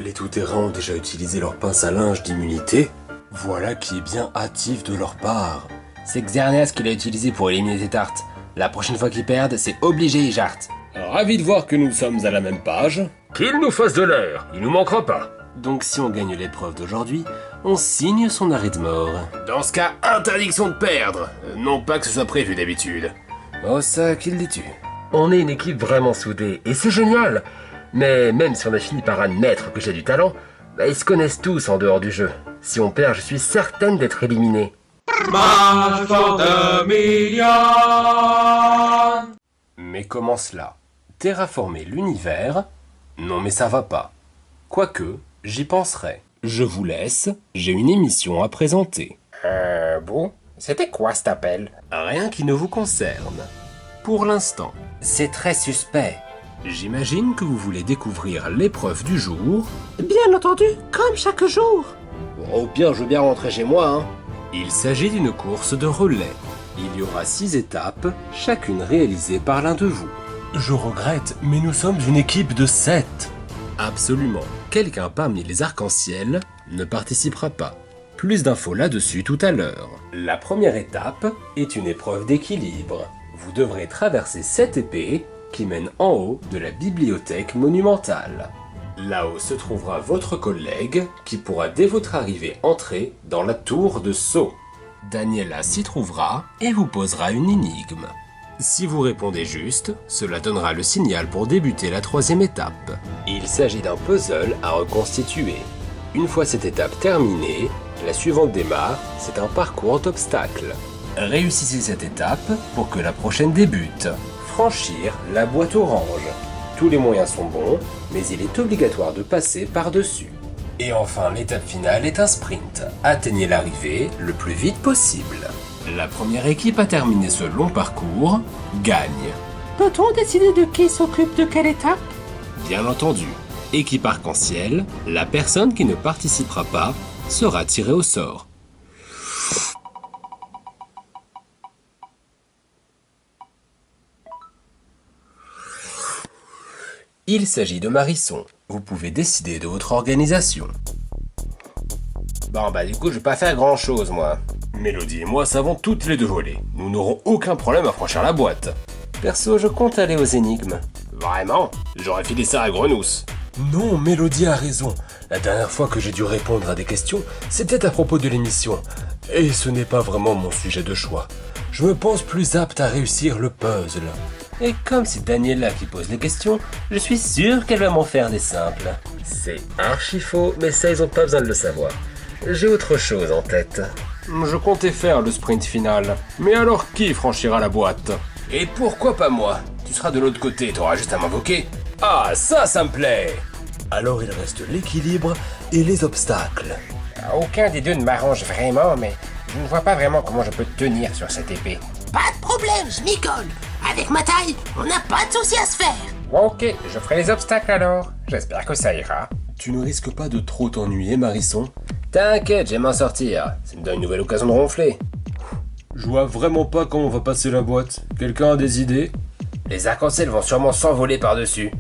Les tout-terrains ont déjà utilisé leur pince à linge d'immunité. Voilà qui est bien hâtif de leur part. C'est Xerneas qui l'a utilisé pour éliminer tes tartes. La prochaine fois qu'ils perdent, c'est obligé, Jart. Ravi de voir que nous sommes à la même page. Qu'il nous fasse de l'air, il nous manquera pas. Donc si on gagne l'épreuve d'aujourd'hui, on signe son arrêt de mort. Dans ce cas, interdiction de perdre. Non pas que ce soit prévu d'habitude. Oh ça, qu'il les tue. On est une équipe vraiment soudée, et c'est génial. Mais même si on a fini par admettre que j'ai du talent, ils se connaissent tous en dehors du jeu. Si on perd, je suis certaine d'être éliminé. Match for the million. Mais comment cela? Terraformer l'univers? Non mais ça va pas. Quoique, j'y penserai. Je vous laisse, j'ai une émission à présenter. Bon, c'était quoi cet appel? Rien qui ne vous concerne. Pour l'instant, C'est très suspect. j'imagine que vous voulez découvrir l'épreuve du jour. Bien entendu, comme chaque jour. Au pire, je veux bien rentrer chez moi, hein. Il s'agit d'une course de relais. Il y aura 6 étapes, chacune réalisée par l'un de vous. Je regrette, mais nous sommes une équipe de 7. Absolument. Quelqu'un parmi les arcs-en-ciel ne participera pas. Plus d'infos là-dessus tout à l'heure. La première étape est une épreuve d'équilibre. Vous devrez traverser 7 épées qui mènent en haut de la bibliothèque monumentale. Là-haut se trouvera votre collègue qui pourra dès votre arrivée entrer dans la tour de Sceaux. Daniela s'y trouvera et vous posera une énigme. Si vous répondez juste, cela donnera le signal pour débuter la troisième étape. Il s'agit d'un puzzle à reconstituer. Une fois cette étape terminée, la suivante démarre, c'est un parcours d'obstacles. Réussissez cette étape pour que la prochaine débute. Franchir la boîte orange. Tous les moyens sont bons, mais il est obligatoire de passer par-dessus. Et enfin, l'étape finale est un sprint. Atteignez l'arrivée le plus vite possible. La première équipe à terminer ce long parcours gagne. Peut-on décider de qui s'occupe de quelle étape? Bien entendu, équipe arc-en-ciel, la personne qui ne participera pas sera tirée au sort. Il s'agit de Marisson. Vous pouvez décider de votre organisation. Bon, du coup, je vais pas faire grand chose, moi. Mélodie et moi savons toutes les deux voler. Nous n'aurons aucun problème à franchir la boîte. Perso, je compte aller aux énigmes. Vraiment? J'aurais filé ça à Grenousse. Non, Mélodie a raison. La dernière fois que j'ai dû répondre à des questions, c'était à propos de l'émission. Et ce n'est pas vraiment mon sujet de choix. Je me pense plus apte à réussir le puzzle. Et comme c'est Daniela qui pose les questions, je suis sûr qu'elle va m'en faire des simples. C'est archi faux, mais ça ils ont pas besoin de le savoir. J'ai autre chose en tête. Je comptais faire le sprint final. Mais alors qui franchira la boîte? Et pourquoi pas moi? Tu seras de l'autre côté, t'auras juste à m'invoquer. Ah, ça me plaît! Alors il reste l'équilibre et les obstacles. Aucun des deux ne m'arrange vraiment, mais je ne vois pas vraiment comment je peux tenir sur cette épée. Pas de problème, je m'y colle. Avec ma taille, on n'a pas de souci à se faire. Ok, je ferai les obstacles alors. J'espère que ça ira. Tu ne risques pas de trop t'ennuyer, Marisson? T'inquiète, je vais m'en sortir. Ça me donne une nouvelle occasion de ronfler. Je vois vraiment pas comment on va passer la boîte. Quelqu'un a des idées? Les arcs-en-ciel vont sûrement s'envoler par-dessus.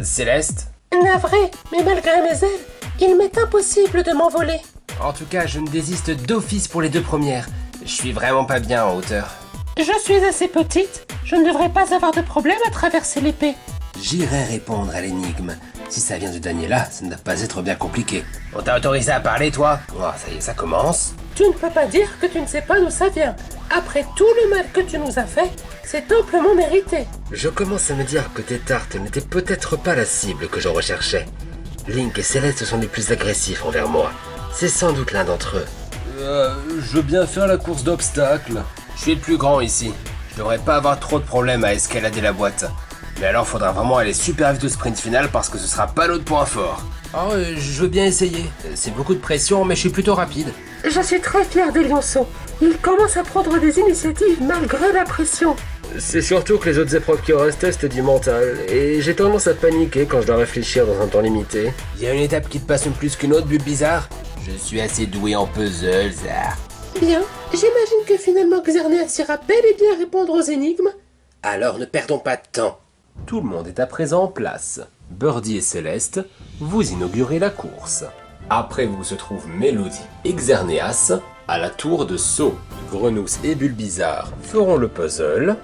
Céleste? Navré, mais malgré mes ailes, il m'est impossible de m'envoler. En tout cas, je ne désiste d'office pour les deux premières. Je suis vraiment pas bien en hauteur. Je suis assez petite, je ne devrais pas avoir de problème à traverser l'épée. J'irai répondre à l'énigme. Si ça vient de Daniela, ça ne doit pas être bien compliqué. On t'a autorisé à parler, toi? Oh, ça y est, ça commence. Tu ne peux pas dire que tu ne sais pas d'où ça vient. Après tout le mal que tu nous as fait, c'est amplement mérité. Je commence à me dire que tes tartes n'étaient peut-être pas la cible que je recherchais. Link et Céleste sont les plus agressifs envers moi. C'est sans doute l'un d'entre eux. Je veux bien faire la course d'obstacles. Je suis le plus grand ici. Je devrais pas avoir trop de problèmes à escalader la boîte. Mais alors faudra vraiment aller super vite au sprint final parce que ce sera pas l'autre point fort. Oh, je veux bien essayer. C'est beaucoup de pression, mais je suis plutôt rapide. Je suis très fière des lionceaux. Ils commencent à prendre des initiatives malgré la pression. C'est surtout que les autres épreuves qui restaient, c'était du mental. Et j'ai tendance à paniquer quand je dois réfléchir dans un temps limité. Il y a une étape qui te passionne plus qu'une autre, Bulbe Bizarre? Je suis assez doué en puzzle, Zar. Bien, j'imagine que finalement Xerneas ira bel et bien répondre aux énigmes. Alors ne perdons pas de temps. Tout le monde est à présent en place. Birdie et Céleste, vous inaugurez la course. Après vous se trouvent Mélodie et Xerneas à la tour de saut. Grenousse et Bulbizarre feront le puzzle.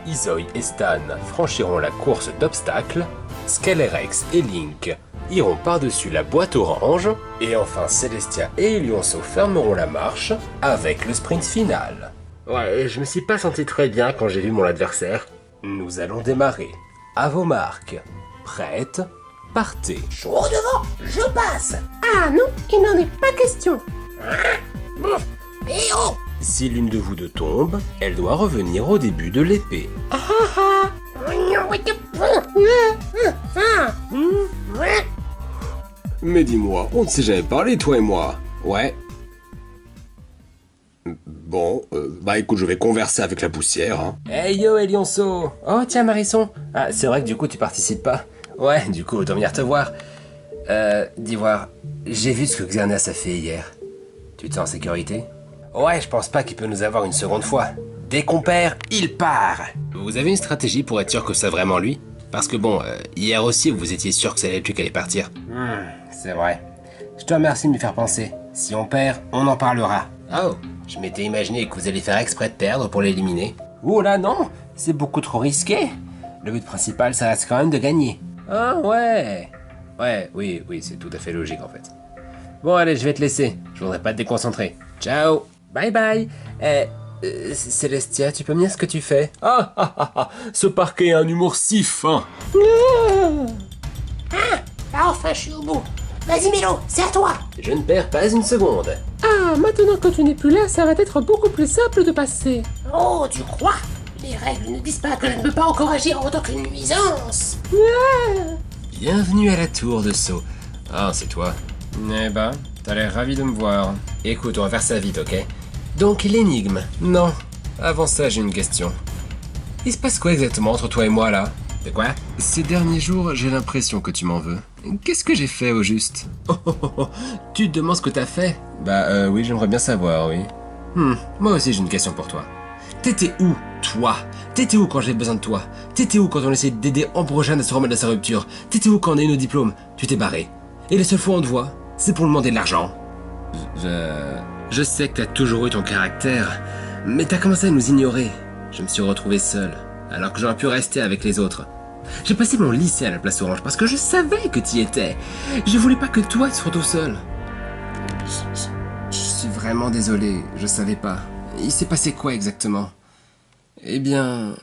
Isoy et Stan franchiront la course d'obstacles. Scalerex et Link iront par-dessus la boîte orange. Et enfin Celestia et Lionceau fermeront la marche avec le sprint final. Ouais, je me suis pas senti très bien quand j'ai vu mon adversaire. Nous allons démarrer. À vos marques. Prêtes? Partez. Je suis au devant, je passe. Ah non, il n'en est pas question. Eh oh. Si l'une de vous deux tombe, elle doit revenir au début de l'épée. Mais dis-moi, on ne s'est jamais parlé, toi et moi. Ouais. Bon, bah écoute, je vais converser avec la poussière. Hein. Hey yo, Elionceau. Oh tiens, Marisson. Ah, c'est vrai que du coup, tu participes pas. Ouais, du coup, autant venir te voir. D'Ivoire, j'ai vu ce que Xerneas a fait hier. Tu te sens en sécurité? Ouais, je pense pas qu'il peut nous avoir une seconde fois. Dès qu'on perd, il part. Vous avez une stratégie pour être sûr que c'est vraiment lui? Parce que bon, hier aussi, vous étiez sûr que c'est lui qui allait partir. C'est vrai. Je te remercie de me faire penser. Si on perd, on en parlera. Oh, je m'étais imaginé que vous alliez faire exprès de perdre pour l'éliminer. Oh là non, c'est beaucoup trop risqué. Le but principal, ça reste quand même de gagner. Ah ouais. Ouais, oui, c'est tout à fait logique en fait. Bon allez, je vais te laisser. Je voudrais pas te déconcentrer. Ciao. Bye bye. Célestia, tu peux me dire ce que tu fais? Ce parquet a un humour si fin. Ah, enfin, je suis au bout. Vas-y, Mélo, c'est à toi. Je ne perds pas une seconde. Ah, maintenant que tu n'es plus là, ça va être beaucoup plus simple de passer. Oh, tu crois? Les règles ne disent pas que je ne peux pas encore agir en tant qu'une nuisance. Bienvenue à la tour de saut. Ah, c'est toi. Eh ben, t'as l'air ravi de me voir. Écoute, on va faire ça vite, ok? Donc, l'énigme. Non. Avant ça, j'ai une question. Il se passe quoi exactement entre toi et moi, là? De quoi? Ces derniers jours, j'ai l'impression que tu m'en veux. Qu'est-ce que j'ai fait, au juste? Tu te demandes ce que t'as fait? Bah, oui, j'aimerais bien savoir, oui. Moi aussi, j'ai une question pour toi. T'étais où, toi? T'étais où quand j'avais besoin de toi? T'étais où quand on essayait d'aider Ambrogène à se remettre de sa rupture? T'étais où quand on a eu nos diplômes? Tu t'es barré. Et la seule fois où on te voit, c'est pour demander de l'argent. Je sais que t'as toujours eu ton caractère, mais t'as commencé à nous ignorer. Je me suis retrouvé seul, alors que j'aurais pu rester avec les autres. J'ai passé mon lycée à la place Orange parce que je savais que t'y étais. Je voulais pas que toi tu sois tout seul. Je suis vraiment désolé, je savais pas. Il s'est passé quoi exactement? Eh bien...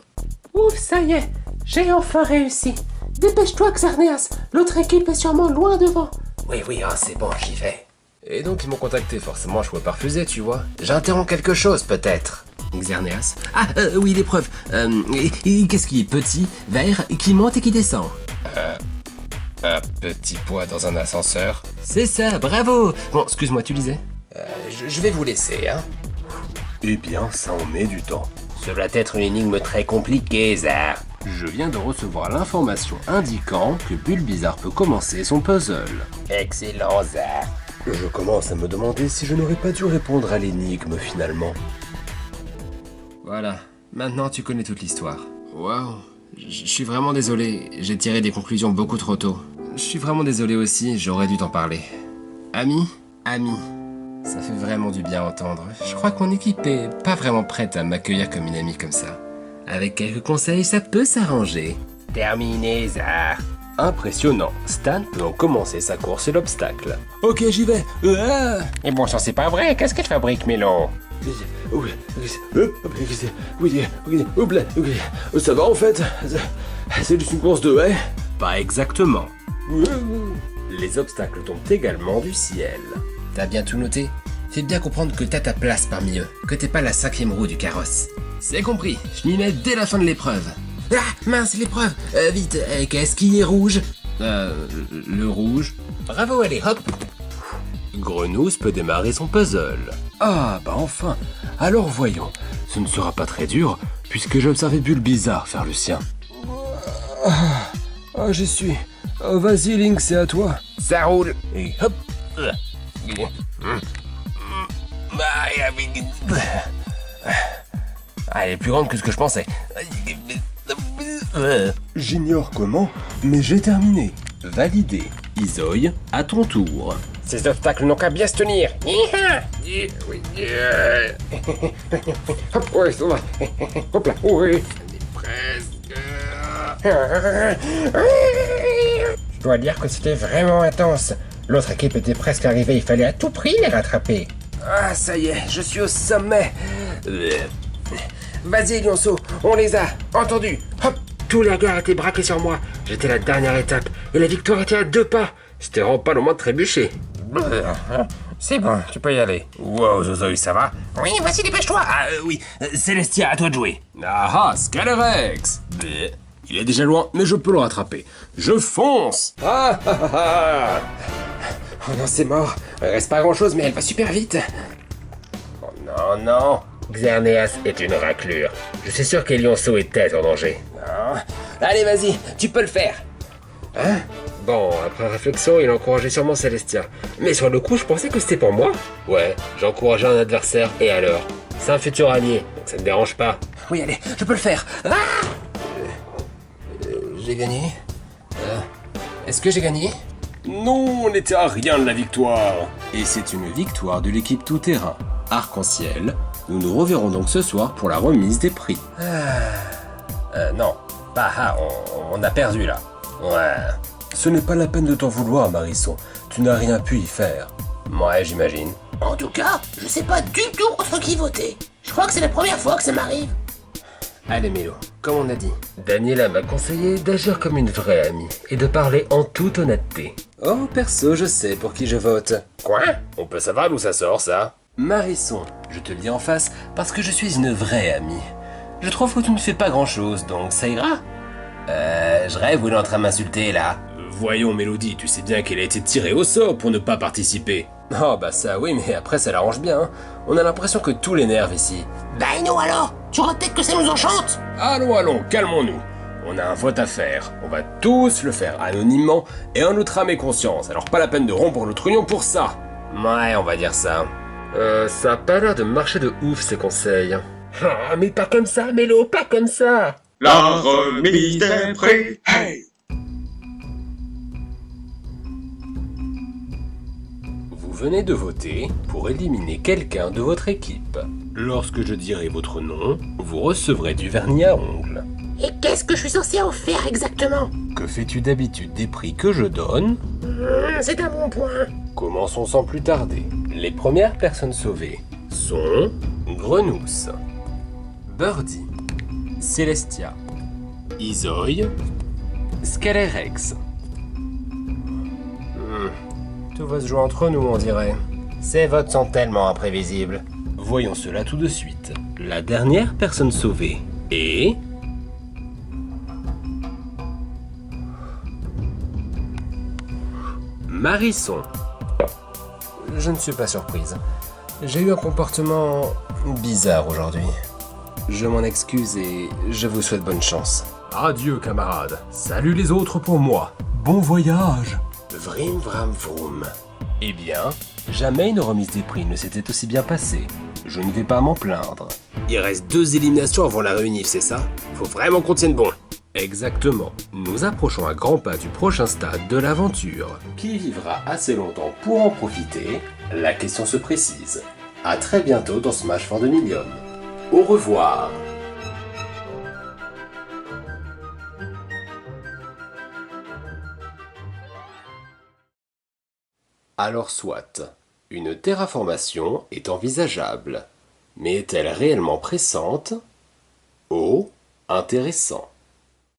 Ouf, ça y est, j'ai enfin réussi. Dépêche-toi, Xerneas, l'autre équipe est sûrement loin devant. Oui, c'est bon, j'y vais. Et donc ils m'ont contacté, forcément je pouvais pas refuser, tu vois. J'interromps quelque chose, peut-être. Xerneas. Ah, oui, l'épreuve. Qu'est-ce qui est petit, vert, qui monte et qui descend? Un petit poids dans un ascenseur. C'est ça, bravo. Bon, excuse-moi, tu disais? Je vais vous laisser, hein. Eh bien, ça en met du temps. Ça doit être une énigme très compliquée, Zar. Je viens de recevoir l'information indiquant que Bulbizarre peut commencer son puzzle. Excellent, Zar. Je commence à me demander si je n'aurais pas dû répondre à l'énigme finalement. Voilà, maintenant tu connais toute l'histoire. Waouh, je suis vraiment désolé, j'ai tiré des conclusions beaucoup trop tôt. Je suis vraiment désolé aussi, j'aurais dû t'en parler. Ami, ça fait vraiment du bien à entendre. Je crois que mon équipe est pas vraiment prête à m'accueillir comme une amie comme ça. Avec quelques conseils, ça peut s'arranger. Terminé, Zar. Impressionnant, Stan peut en commencer sa course et l'obstacle. Ok, j'y vais. Et bon sang, c'est pas vrai, qu'est-ce qu'elle fabrique, Mélo? Ça va en fait? C'est juste une course de haie? Pas exactement. Les obstacles tombent également du ciel. T'as bien tout noté? Fais bien comprendre que t'as ta place parmi eux, que t'es pas la 5e roue du carrosse. C'est compris, je m'y mets dès la fin de l'épreuve. Ah, mince, l'épreuve. Vite, qu'est-ce qui est rouge? Le rouge. Bravo, allez, hop. Grenousse peut démarrer son puzzle. Ah, bah enfin. Alors voyons. Ce ne sera pas très dur, puisque j'ai observé Bulbizarre faire le sien. J'y suis. Vas-y, Link, c'est à toi. Ça roule. Et hop. Elle est plus grande que ce que je pensais. J'ignore comment, mais j'ai terminé. Validé. Isoy, à ton tour. Ces obstacles n'ont qu'à bien se tenir. Hop, ouais, ça va. Hop là, oui. Je dois dire que c'était vraiment intense. L'autre équipe était presque arrivée, il fallait à tout prix les rattraper. Ah, ça y est, je suis au sommet. Vas-y, Lionceau, on les a, entendu. Hop, tout la gare était braqué sur moi. J'étais la dernière étape et la victoire était à 2 pas. C'était vraiment pas le moment de trébucher. C'est bon, tu peux y aller. Wow, Zozoï, ça va? Oui, vas-y, dépêche-toi. Ah, oui, Célestia, à toi de jouer. Ah ah, Scalerex. Il est déjà loin, mais je peux le rattraper. Je fonce. Ah ah ah ah. Oh non, c'est mort. Il reste pas grand-chose, mais elle va super vite. Oh non, non. Xerneas est une raclure. Je suis sûr qu'Elionceau était en danger. Non. Allez, vas-y, tu peux le faire. Hein? Bon, après réflexion, il encourageait sûrement Célestia. Mais sur le coup, je pensais que c'était pour moi. Ouais, j'encourageais un adversaire, et alors? C'est un futur allié, donc ça ne dérange pas. Oui, allez, je peux le faire. Ah j'ai gagné. Est-ce que j'ai gagné? Non, on n'était à rien de la victoire. Et c'est une victoire de l'équipe tout-terrain. Arc-en-ciel. Nous nous reverrons donc ce soir pour la remise des prix. Non. Bah, on a perdu là. Ouais. Ce n'est pas la peine de t'en vouloir, Marisson. Tu n'as rien pu y faire. Ouais, j'imagine. En tout cas, je sais pas du tout contre qui voter. Je crois que c'est la première fois que ça m'arrive. Allez, Mélo, comme on a dit. Daniela m'a conseillé d'agir comme une vraie amie et de parler en toute honnêteté. Oh, perso, je sais pour qui je vote. Quoi? On peut savoir d'où ça sort, ça? Marisson, je te le dis en face parce que je suis une vraie amie. Je trouve que tu ne fais pas grand-chose, donc ça ira. Je rêve où il est en train de m'insulter, là. Voyons, Mélodie, tu sais bien qu'elle a été tirée au sort pour ne pas participer. Oh, bah ça, oui, mais après, ça l'arrange bien. Hein. On a l'impression que tout l'énerve ici. Bah et nous alors? Tu crois peut-être que ça nous enchante? Allons, calmons-nous. On a un vote à faire. On va tous le faire anonymement et en notre âme et conscience. Alors pas la peine de rompre notre union pour ça. Ouais, on va dire ça. Ça a pas l'air de marcher de ouf, ces conseils. Ah, mais pas comme ça, Mélo, pas comme ça! La remise des prix. Hey! Vous venez de voter pour éliminer quelqu'un de votre équipe. Lorsque je dirai votre nom, vous recevrez du vernis à ongles. Et qu'est-ce que je suis censé en faire exactement? Que fais-tu d'habitude des prix que je donne? C'est un bon point. Commençons sans plus tarder. Les premières personnes sauvées sont Grenousse, Birdie, Célestia, Isoy, Scalerex. Tout va se jouer entre nous, on dirait. Ces votes sont tellement imprévisibles. Voyons cela tout de suite. La dernière personne sauvée est... Marisson. Je ne suis pas surprise. J'ai eu un comportement bizarre aujourd'hui. Je m'en excuse et je vous souhaite bonne chance. Adieu, camarades. Salut les autres pour moi. Bon voyage. Vrim vram vroom. Eh bien, jamais une remise des prix ne s'était aussi bien passée. Je ne vais pas m'en plaindre. Il reste 2 éliminations avant la réunion, c'est ça? Faut vraiment qu'on tienne bon. Exactement. Nous approchons à grands pas du prochain stade de l'aventure. Qui vivra assez longtemps pour en profiter? La question se précise. À très bientôt dans Smash for the Million. Au revoir. Alors soit, une terraformation est envisageable, mais est-elle réellement pressante? Oh, intéressant.